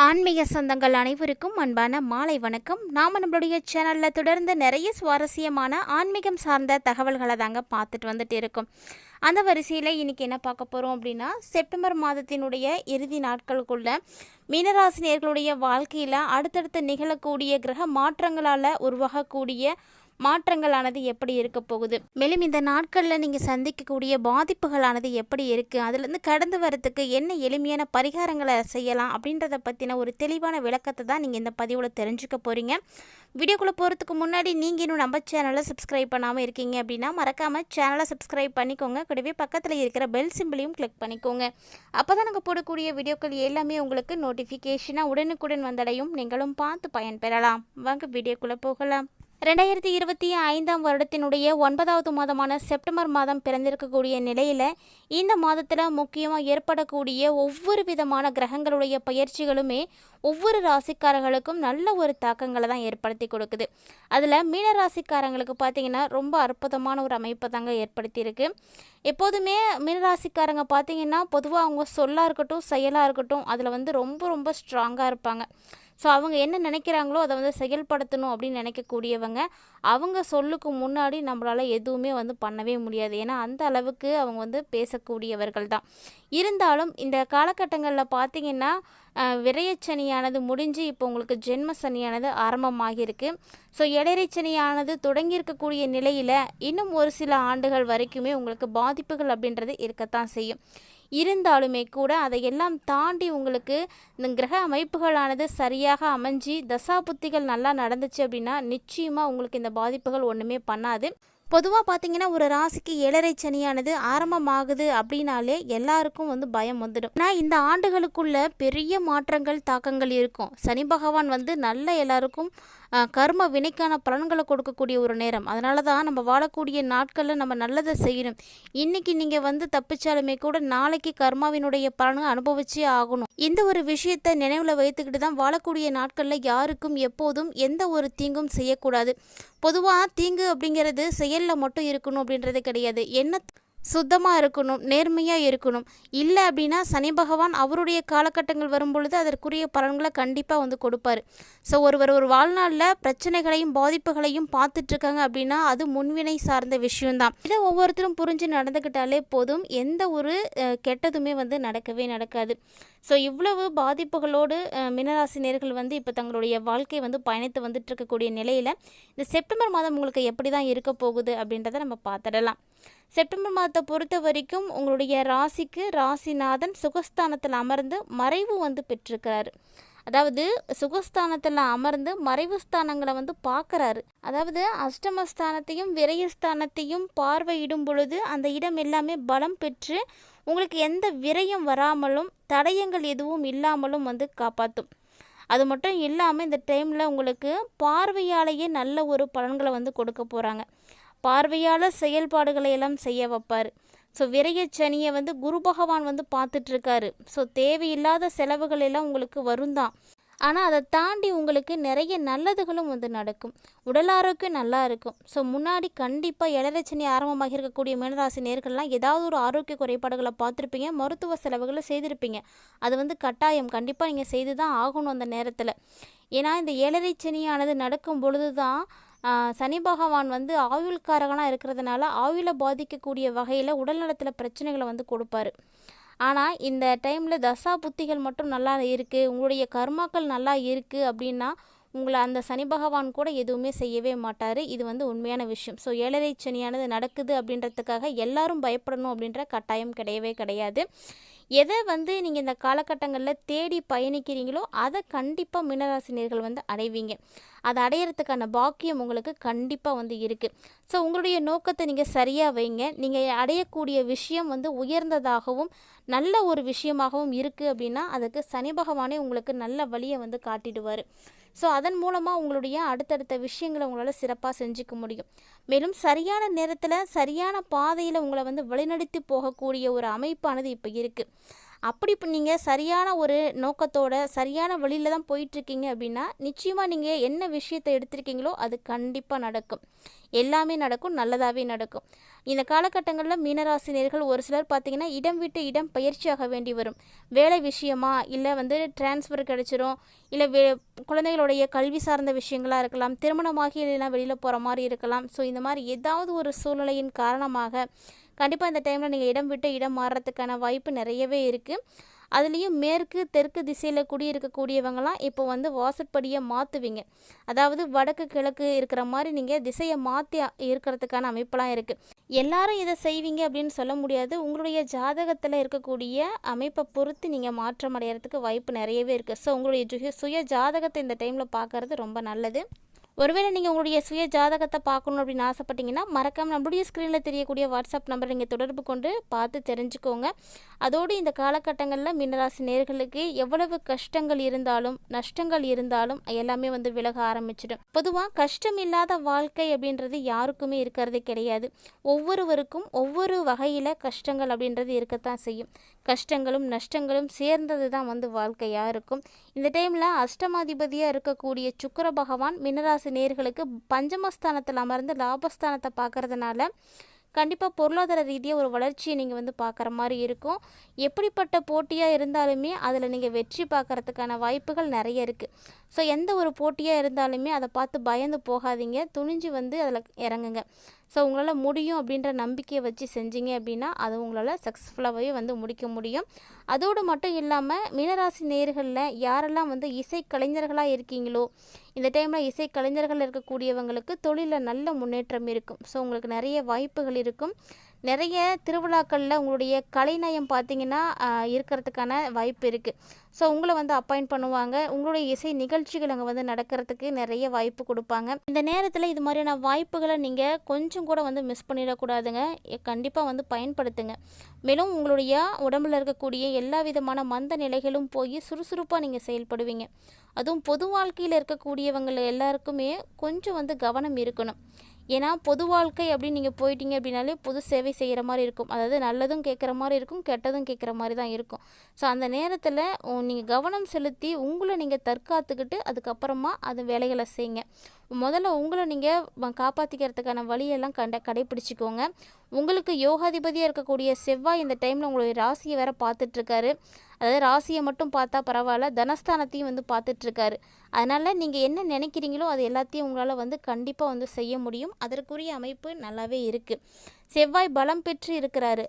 ஆன்மீக சொந்தங்கள் அனைவருக்கும் அன்பான மாலை வணக்கம். நாம் நம்மளுடைய சேனலில் தொடர்ந்து நிறைய சுவாரஸ்யமான ஆன்மீகம் சார்ந்த தகவல்களை தாங்க பார்த்துட்டு வந்துட்டு இருக்கோம். அந்த வரிசையில் இன்றைக்கி என்ன பார்க்க போகிறோம் அப்படின்னா, செப்டம்பர் மாதத்தினுடைய இறுதி நாட்களுக்குள்ள மீனராசினியர்களுடைய வாழ்க்கையில் அடுத்தடுத்து நிகழக்கூடிய கிரக மாற்றங்களால் உருவாகக்கூடிய மாற்றங்களானது எப்படி இருக்க போகுது, மேலும் இந்த நாட்களில் நீங்கள் சந்திக்கக்கூடிய பாதிப்புகளானது எப்படி இருக்குது, அதுலேருந்து கடந்து வரத்துக்கு என்ன எளிமையான பரிகாரங்களை செய்யலாம் அப்படின்றத பற்றின ஒரு தெளிவான விளக்கத்தை தான் நீங்கள் இந்த பதிவில் தெரிஞ்சுக்க போகிறீங்க. வீடியோக்குள்ளே போகிறதுக்கு முன்னாடி நீங்கள் இன்னும் நம்ம சேனலை சப்ஸ்கிரைப் பண்ணாமல் இருக்கீங்க அப்படின்னா மறக்காமல் சேனலை சப்ஸ்கிரைப் பண்ணிக்கோங்க. கூடவே பக்கத்தில் இருக்கிற பெல் சிம்பிளையும் கிளிக் பண்ணிக்கோங்க. அப்போ தான் நாங்கள் போடக்கூடிய வீடியோக்கள் எல்லாமே உங்களுக்கு நோட்டிஃபிகேஷனாக உடனுக்குடன் வந்தடையும். நீங்களும் பார்த்து பயன்பெறலாம். வாங்க வீடியோக்குள்ளே போகலாம். 2025 வருடத்தினுடைய 9வது மாதமான செப்டம்பர் மாதம் பிறந்திருக்கக்கூடிய நிலையில் இந்த மாதத்தில் முக்கியமாக ஏற்படக்கூடிய ஒவ்வொரு விதமான கிரகங்களுடைய பயிற்சிகளுமே ஒவ்வொரு ராசிக்காரர்களுக்கும் நல்ல ஒரு தாக்கங்களை தான் ஏற்படுத்தி கொடுக்குது. அதில் மீன ராசிக்காரங்களுக்கு பார்த்திங்கன்னா ரொம்ப அற்புதமான ஒரு அமைப்பை தாங்க ஏற்படுத்தியிருக்கு. எப்போதுமே மீனராசிக்காரங்க பார்த்திங்கன்னா பொதுவாக அவங்க சொல்லாக இருக்கட்டும் செயலாக இருக்கட்டும் அதில் ரொம்ப ரொம்ப ஸ்ட்ராங்காக இருப்பாங்க. ஸோ அவங்க என்ன நினைக்கிறாங்களோ அதை செயல்படுத்தணும் அப்படின்னு நினைக்கக்கூடியவங்க. அவங்க சொல்லுக்கு முன்னாடி நம்மளால் எதுவுமே பண்ணவே முடியாது. ஏன்னா அந்த அளவுக்கு அவங்க பேசக்கூடியவர்கள் தான். இருந்தாலும் இந்த காலகட்டங்களில் பார்த்திங்கன்னா விரயச்சனியானது முடிஞ்சு இப்போ உங்களுக்கு ஜென்ம சனியானது ஆரம்பமாகியிருக்கு. ஸோ ஏழரை சனியானது தொடங்கியிருக்கக்கூடிய நிலையில் இன்னும் ஒரு சில ஆண்டுகள் வரைக்குமே உங்களுக்கு பாதிப்புகள் அப்படின்றது இருக்கத்தான் செய்யும். இருந்தாலுமே கூட அதையெல்லாம் தாண்டி உங்களுக்கு இந்த கிரக அமைப்புகளானது சரியாக அமைஞ்சி தசாபுத்திகள் நல்லா நடந்துச்சு அப்படின்னா நிச்சயமாக உங்களுக்கு இந்த பாதிப்புகள் ஒன்றுமே பண்ணாது. பொதுவாக பார்த்தீங்கன்னா ஒரு ராசிக்கு ஏழரை சனியானது ஆரம்பமாகுது அப்படின்னாலே எல்லாருக்கும் பயம் வந்துடும். ஆனால் இந்த ஆண்டுகளுக்குள்ள பெரிய மாற்றங்கள் தாக்கங்கள் இருக்கும். சனி பகவான் நல்ல எல்லாருக்கும் கர்ம வினைக்கான பலன்களை கொடுக்கக்கூடிய ஒரு நேரம். அதனால தான் நம்ம வாழக்கூடிய நாட்களில் நம்ம நல்லதை செய்யணும். இன்றைக்கி நீங்கள் தப்பிச்சாலுமே கூட நாளைக்கு கர்மாவினுடைய பலனை அனுபவிச்சே ஆகணும். இந்த ஒரு விஷயத்தை நினைவில் வைத்துக்கிட்டு தான் வாழக்கூடிய நாட்களில் யாருக்கும் எப்போதும் எந்த ஒரு தீங்கும் செய்யக்கூடாது. பொதுவாக தீங்கு அப்படிங்கிறது செயலில் மட்டும் இருக்கணும் அப்படின்றது கிடையாது. என்ன சுத்தமாக இருக்கணும், நேர்மையாக இருக்கணும். இல்லை அப்படின்னா சனி பகவான் அவருடைய காலகட்டங்கள் வரும்பொழுது அதற்குரிய பலன்களை கண்டிப்பாக கொடுப்பார். ஸோ ஒருவர் ஒரு வாழ்நாளில் பிரச்சனைகளையும் பாதிப்புகளையும் பார்த்துட்ருக்காங்க அப்படின்னா அது முன்வினை சார்ந்த விஷயம்தான். இதை ஒவ்வொருத்தரும் புரிஞ்சு நடந்துக்கிட்டாலே போதும், எந்த ஒரு கெட்டதுமே நடக்கவே நடக்காது. ஸோ இவ்வளவு பாதிப்புகளோடு மீனராசி நேயர்கள் இப்போ தங்களுடைய வாழ்க்கை பயணித்து வந்துட்டு இருக்கக்கூடிய நிலையில் இந்த செப்டம்பர் மாதம் உங்களுக்கு எப்படி தான் இருக்க போகுது அப்படின்றத நம்ம பார்த்துடலாம். செப்டம்பர் மாதத்தை பொறுத்த வரைக்கும் உங்களுடைய ராசிக்கு ராசிநாதன் சுகஸ்தானத்தில் அமர்ந்து மறைவு பெற்றிருக்கிறாரு. அதாவது சுகஸ்தானத்தில் அமர்ந்து மறைவு ஸ்தானங்களை பார்க்குறாரு. அதாவது அஷ்டமஸ்தானத்தையும் விரயஸ்தானத்தையும் பார்வையிடும் பொழுது அந்த இடம் எல்லாமே பலம் பெற்று உங்களுக்கு எந்த விரயம் வராமலும் தடயங்கள் எதுவும் இல்லாமலும் காப்பாற்றும். அது மட்டும் இல்லாமல் இந்த டைமில் உங்களுக்கு பார்வையாலேயே நல்ல ஒரு பலன்களை கொடுக்க போகிறாங்க. பார்வையால் செயல்பாடுகளை எல்லாம் செய்ய வைப்பார். ஸோ விரயச்சனியை குரு பகவான் பார்த்துட்ருக்காரு. ஸோ தேவையில்லாத செலவுகள் எல்லாம் உங்களுக்கு வரும் தான். ஆனால் அதை தாண்டி உங்களுக்கு நிறைய நல்லதுகளும் நடக்கும். உடல் ஆரோக்கியம் நல்லா இருக்கும். ஸோ முன்னாடி கண்டிப்பாக ஏழரைச்சனி ஆரம்பமாக இருக்கக்கூடிய மீனராசி நேர்கள்லாம் ஏதாவது ஒரு ஆரோக்கிய குறைபாடுகளை பார்த்துருப்பீங்க, மருத்துவ செலவுகளை செய்திருப்பீங்க. அது கட்டாயம் கண்டிப்பாக நீங்கள் செய்து தான் ஆகணும் அந்த நேரத்தில். ஏன்னா இந்த ஏழரைச்சனியானது நடக்கும் பொழுது தான் சனி பகவான் ஆயுள்காரகனாக இருக்கிறதுனால ஆயுளை பாதிக்கக்கூடிய வகையில் உடல்நலத்தில் பிரச்சனைகளை கொடுப்பாரு. ஆனால் இந்த டைமில் தசா புத்திகள் மட்டும் நல்லா இருக்குது, உங்களுடைய கர்மாக்கள் நல்லா இருக்குது அப்படின்னா உங்களை அந்த சனி பகவான் கூட எதுவுமே செய்யவே மாட்டார். இது உண்மையான விஷயம். ஸோ ஏழரை சனியானது நடக்குது அப்படின்றதுக்காக எல்லாரும் பயப்படணும் அப்படின்ற கட்டாயம் கிடையவே கிடையாது. எதை நீங்கள் இந்த காலகட்டங்களில் தேடி பயணிக்கிறீங்களோ அதை கண்டிப்பாக மீனராசினியர்கள் அடைவீங்க. அதை அடையிறதுக்கான பாக்கியம் உங்களுக்கு கண்டிப்பாக இருக்குது. ஸோ உங்களுடைய நோக்கத்தை நீங்கள் சரியாக வைங்க. நீங்கள் அடையக்கூடிய விஷயம் உயர்ந்ததாகவும் நல்ல ஒரு விஷயமாகவும் இருக்குது அப்படின்னா அதுக்கு சனி பகவானே உங்களுக்கு நல்ல வழியை காட்டிடுவார். ஸோ அதன் மூலமாக உங்களுடைய அடுத்தடுத்த விஷயங்களை உங்களால் சிறப்பாக செஞ்சுக்க முடியும். மேலும் சரியான நேரத்தில் சரியான பாதையில் உங்களை வழிநடத்தி போகக்கூடிய ஒரு அமைப்பானது இப்போ இருக்குது. அப்படி இப்போ நீங்கள் சரியான ஒரு நோக்கத்தோட சரியான வழியில் தான் போயிட்டுருக்கீங்க அப்படின்னா நிச்சயமாக நீங்கள் என்ன விஷயத்தை எடுத்திருக்கீங்களோ அது கண்டிப்பாக நடக்கும். எல்லாமே நடக்கும், நல்லதாகவே நடக்கும். இந்த காலகட்டங்களில் மீனராசினியர்கள் ஒரு சிலர் பார்த்திங்கன்னா இடம் விட்டு இடம் பயிற்சியாக வேண்டி வரும். வேலை விஷயமா, இல்லை டிரான்ஸ்ஃபர் கிடச்சிரும், இல்லை குழந்தைகளுடைய கல்வி சார்ந்த விஷயங்களாக இருக்கலாம், திருமணமாகி இல்லைனா வெளியில் போகிற மாதிரி இருக்கலாம். ஸோ இந்த மாதிரி ஏதாவது ஒரு சூழ்நிலையின் காரணமாக கண்டிப்பாக இந்த டைமில் நீங்கள் இடம் விட்டு இடம் மாறுறதுக்கான வாய்ப்பு நிறையவே இருக்குது. அதுலேயும் மேற்கு தெற்கு திசையில் குடியிருக்கக்கூடியவங்களாம் இப்போ வாசற்படியை மாற்றுவீங்க. அதாவது வடக்கு கிழக்கு இருக்கிற மாதிரி நீங்கள் திசையை மாற்றி இருக்கிறதுக்கான அமைப்பெல்லாம் இருக்குது. எல்லாரும் இதை செய்வீங்க அப்படின்னு சொல்ல முடியாது. உங்களுடைய ஜாதகத்தில் இருக்கக்கூடிய அமைப்பை பொறுத்து நீங்கள் மாற்றம் அடைகிறதுக்கு வாய்ப்பு நிறையவே இருக்குது. ஸோ உங்களுடைய சுய ஜாதகத்தை இந்த டைமில் பார்க்குறது ரொம்ப நல்லது. ஒருவேளை நீங்கள் உங்களுடைய சுய ஜாதகத்தை பார்க்கணும் அப்படின்னு ஆசைப்பட்டீங்கன்னா மறக்காமல் நம்மளுடைய ஸ்க்ரீனில் தெரியக்கூடிய வாட்ஸ்அப் நம்பர் நீங்கள் தொடர்பு கொண்டு பார்த்து தெரிஞ்சுக்கோங்க. அதோடு இந்த காலகட்டங்களில் மீனராசி நேயர்களுக்கு எவ்வளவு கஷ்டங்கள் இருந்தாலும் நஷ்டங்கள் இருந்தாலும் எல்லாமே விலக ஆரம்பிச்சிடும். பொதுவாக கஷ்டம் இல்லாத வாழ்க்கை அப்படின்றது யாருக்குமே இருக்கிறது கிடையாது. ஒவ்வொருவருக்கும் ஒவ்வொரு வகையில் கஷ்டங்கள் அப்படின்றது இருக்கத்தான் செய்யும். கஷ்டங்களும் நஷ்டங்களும் சேர்ந்தது தான் வாழ்க்கையாக இருக்கும். இந்த டைமில் அஷ்டமாதிபதியாக இருக்கக்கூடிய சுக்கிர பகவான் மீனராசி நேயர்களுக்கு பஞ்சமஸ்தானத்தில் அமர்ந்து லாபஸ்தானத்தை பார்க்கறதுனால கண்டிப்பாக பொருளாதார ரீதியாக ஒரு வளர்ச்சியை நீங்கள் பார்க்குற மாதிரி இருக்கும். எப்படிப்பட்ட போட்டியாக இருந்தாலுமே அதில் நீங்கள் வெற்றி பார்க்குறதுக்கான வாய்ப்புகள் நிறைய இருக்குது. ஸோ எந்த ஒரு போட்டியாக இருந்தாலுமே அதை பார்த்து பயந்து போகாதீங்க, துணிஞ்சு அதில் இறங்குங்க. ஸோ உங்களால் முடியும் அப்படின்ற நம்பிக்கையை வச்சு செஞ்சீங்க அப்படின்னா அது உங்களால் சக்ஸஸ்ஃபுல்லாகவே முடிக்க முடியும். அதோடு மட்டும் இல்லாமல் மீனராசி நேயர்களில் யாரெல்லாம் இசை கலைஞர்களாக இருக்கீங்களோ இந்த டைமில் இசை கலைஞர்கள் இருக்கக்கூடியவங்களுக்கு தொழிலில் நல்ல முன்னேற்றம் இருக்கும். ஸோ உங்களுக்கு நிறைய வாய்ப்புகள் இருக்கும். நிறைய திருவிழாக்களில் உங்களுடைய கலைநயம் பார்த்திங்கன்னா இருக்கிறதுக்கான வாய்ப்பு இருக்குது. ஸோ உங்களை அப்பாயிண்ட் பண்ணுவாங்க. உங்களுடைய இசை நிகழ்ச்சிகள் அங்கே நடக்கிறதுக்கு நிறைய வாய்ப்பு கொடுப்பாங்க. இந்த நேரத்தில் இது மாதிரியான வாய்ப்புகளை நீங்கள் கொஞ்சம் கூட மிஸ் பண்ணிடக்கூடாதுங்க. கண்டிப்பாக பயன்படுத்துங்க. மேலும் உங்களுடைய உடம்பில் இருக்கக்கூடிய எல்லா விதமான மந்த நிலைகளும் போய் சுறுசுறுப்பாக நீங்கள் செயல்படுவீங்க. அதுவும் பொது வாழ்க்கையில் இருக்கக்கூடியவங்க எல்லாருக்குமே கொஞ்சம் கவனம் இருக்கணும். ஏன்னா பொது வாழ்க்கை அப்படின்னு நீங்கள் போயிட்டீங்க அப்படின்னாலே பொது சேவை செய்கிற மாதிரி இருக்கும். அதாவது நல்லதும் கேட்குற மாதிரி இருக்கும், கெட்டதும் கேட்குற மாதிரி தான் இருக்கும். ஸோ அந்த நேரத்தில் நீங்கள் கவனம் செலுத்தி உங்களை நீங்கள் தற்காத்துக்கிட்டு அதுக்கப்புறமா அது வேலைகளை செய்யுங்க. முதல்ல உங்களை நீங்கள் காப்பாற்றிக்கிறதுக்கான வழியெல்லாம் கடைப்பிடிச்சிக்கோங்க. உங்களுக்கு யோகாதிபதியாக இருக்கக்கூடிய செவ்வாய் இந்த டைமில் உங்களுடைய ராசியை வேறு பார்த்துட்ருக்காரு. அதாவது ராசியை மட்டும் பார்த்தா பரவாயில்ல, தனஸ்தானத்தையும் பார்த்துட்ருக்காரு. அதனால் நீங்கள் என்ன நினைக்கிறீங்களோ அது எல்லாத்தையும் உங்களால் கண்டிப்பாக செய்ய முடியும். அதற்குரிய அமைப்பு நல்லாவே இருக்குது. செவ்வாய் பலம் பெற்று இருக்கிறாரு.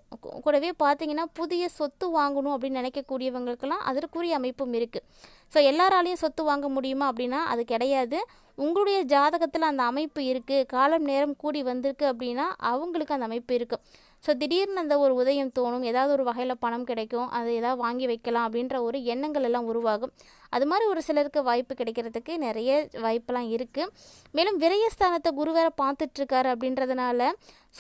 கூடவே பார்த்தீங்கன்னா புதிய சொத்து வாங்கணும் அப்படின்னு நினைக்கக்கூடியவங்களுக்கெல்லாம் அதற்குரிய அமைப்பும் இருக்குது. ஸோ எல்லாராலையும் சொத்து வாங்க முடியுமா அப்படின்னா அது கிடையாது. உங்களுடைய ஜாதகத்தில் அந்த அமைப்பு இருக்குது, காலம் நேரம் கூடி வந்திருக்கு அப்படின்னா அவங்களுக்கு அந்த அமைப்பு இருக்குது. ஸோ திடீர்னு அந்த ஒரு உதயம் தோணும், ஏதாவது ஒரு வகையில் பணம் கிடைக்கும், அதை ஏதாவது வாங்கி வைக்கலாம் அப்படின்ற ஒரு எண்ணங்கள் எல்லாம் உருவாகும். அது மாதிரி ஒரு சிலருக்கு வாய்ப்பு கிடைக்கிறதுக்கு நிறைய வாய்ப்பெல்லாம் இருக்குது. மேலும் விரயஸ்தானத்தை குரு வேற பார்த்துட்ருக்காரு அப்படின்றதுனால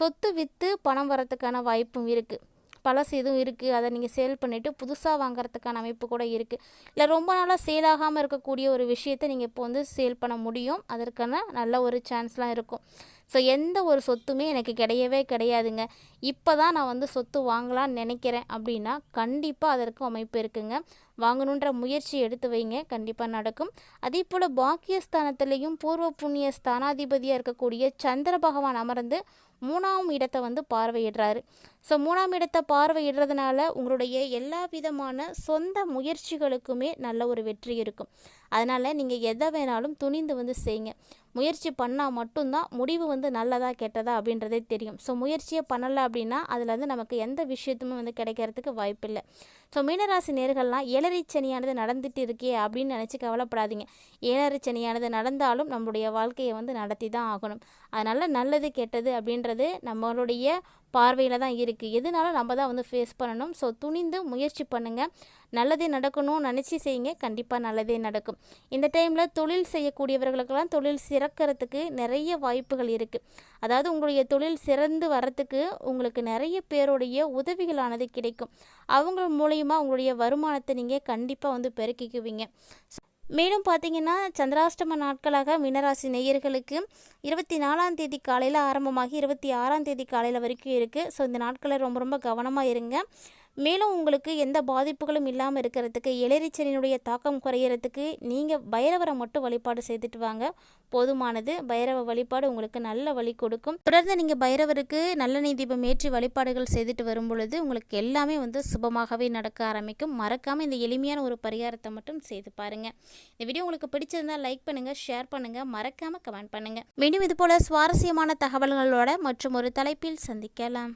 சொத்து விற்று பணம் வரத்துக்கான வாய்ப்பும் இருக்குது. பழசு எதுவும் இருக்குது, அதை நீங்கள் சேல் பண்ணிவிட்டு புதுசாக வாங்குறதுக்கான அமைப்பு கூட இருக்குது. இல்லை ரொம்ப நாளாக சேல் ஆகாமல் இருக்கக்கூடிய ஒரு விஷயத்தை நீங்கள் இப்போ சேல் பண்ண முடியும். அதற்கான நல்ல ஒரு சான்ஸ்லாம் இருக்கும். ஸோ எந்த ஒரு சொத்துமே எனக்கு கிடையவே கிடையாதுங்க, இப்போ தான் நான் சொத்து வாங்கலான்னு நினைக்கிறேன் அப்படின்னா கண்டிப்பாக அதற்கு அமைப்பு இருக்குங்க. வாங்கணுன்ற முயற்சி எடுத்து வைங்க, கண்டிப்பாக நடக்கும். அதே போல் பாக்கியஸ்தானத்திலையும் பூர்வ புண்ணிய ஸ்தானாதிபதியாக இருக்கக்கூடிய சந்திர பகவான் அமர்ந்து 3ஆம் இடத்தை பார்வையிடுறாரு. ஸோ 3ஆம் இடத்தை பார்வையிடுறதுனால உங்களுடைய எல்லா விதமான சொந்த முயற்சிகளுக்குமே நல்ல ஒரு வெற்றி இருக்கும். அதனால் நீங்கள் எதை வேணாலும் துணிந்து செய்யுங்க. முயற்சி பண்ணால் மட்டும்தான் முடிவு நல்லதா கெட்டதா அப்படின்றதே தெரியும். ஸோ முயற்சியே பண்ணலை அப்படின்னா அதில் நமக்கு எந்த விஷயத்துமே கிடைக்கிறதுக்கு வாய்ப்பில்லை. ஸோ மீனராசி நேர்கள்லாம் ஏழரை சனியானது நடந்துட்டு இருக்கே அப்படின்னு நினச்சி கவலைப்படாதீங்க. ஏழரை சனியானது நடந்தாலும் நம்மளுடைய வாழ்க்கையை நடத்தி தான் ஆகணும். அதனால் நல்லது கெட்டது அப்படின்றது நம்மளுடைய பார்வையில் தான் இருக்குது. எதுனாலும் நம்ம தான் ஃபேஸ் பண்ணணும். ஸோ துணிந்து முயற்சி பண்ணுங்கள். நல்லதே நடக்கணும்னு நினச்சி செய்யுங்க, கண்டிப்பாக நல்லதே நடக்கும். இந்த டைமில் தொழில் செய்யக்கூடியவர்களுக்கெல்லாம் தொழில் சிறக்கிறதுக்கு நிறைய வாய்ப்புகள் இருக்குது. அதாவது உங்களுடைய தொழில் சிறந்து வரத்துக்கு உங்களுக்கு நிறைய பேருடைய உதவிகளானது கிடைக்கும். அவங்க மூலயமா உங்களுடைய வருமானத்தை நீங்கள் கண்டிப்பாக பெருக்கிக்குவீங்க. மேலும் பார்த்தீங்கன்னா சந்திராஷ்டம நாட்களாக மீனராசி நேயர்களுக்கு 24ஆம் தேதி காலையில் ஆரம்பமாகி 26ஆம் தேதி காலையில் வரைக்கும் இருக்குது. ஸோ இந்த நாட்களில் ரொம்ப ரொம்ப கவனமாக இருங்க. மேலும் உங்களுக்கு எந்த பாதிப்புகளும் இல்லாமல் இருக்கிறதுக்கு, எலரிச்சனினுடைய தாக்கம் குறையிறதுக்கு நீங்கள் பைரவரை மட்டும் வழிபாடு செய்துட்டு வாங்க, போதுமானது. பைரவ வழிபாடு உங்களுக்கு நல்ல வழி கொடுக்கும். தொடர்ந்து நீங்கள் பைரவருக்கு நல்லெண்ணெய் தீபம் ஏற்றி வழிபாடுகள் செய்துட்டு வரும் பொழுது உங்களுக்கு எல்லாமே சுபமாகவே நடக்க ஆரம்பிக்கும். மறக்காமல் இந்த எளிமையான ஒரு பரிகாரத்தை மட்டும் செய்து பாருங்கள். இந்த வீடியோ உங்களுக்கு பிடிச்சிருந்தால் லைக் பண்ணுங்கள், ஷேர் பண்ணுங்கள், மறக்காமல் கமெண்ட் பண்ணுங்கள். மீண்டும் இது போல் சுவாரஸ்யமான தகவல்களோட மற்றும் ஒரு தலைப்பில் சந்திக்கலாம்.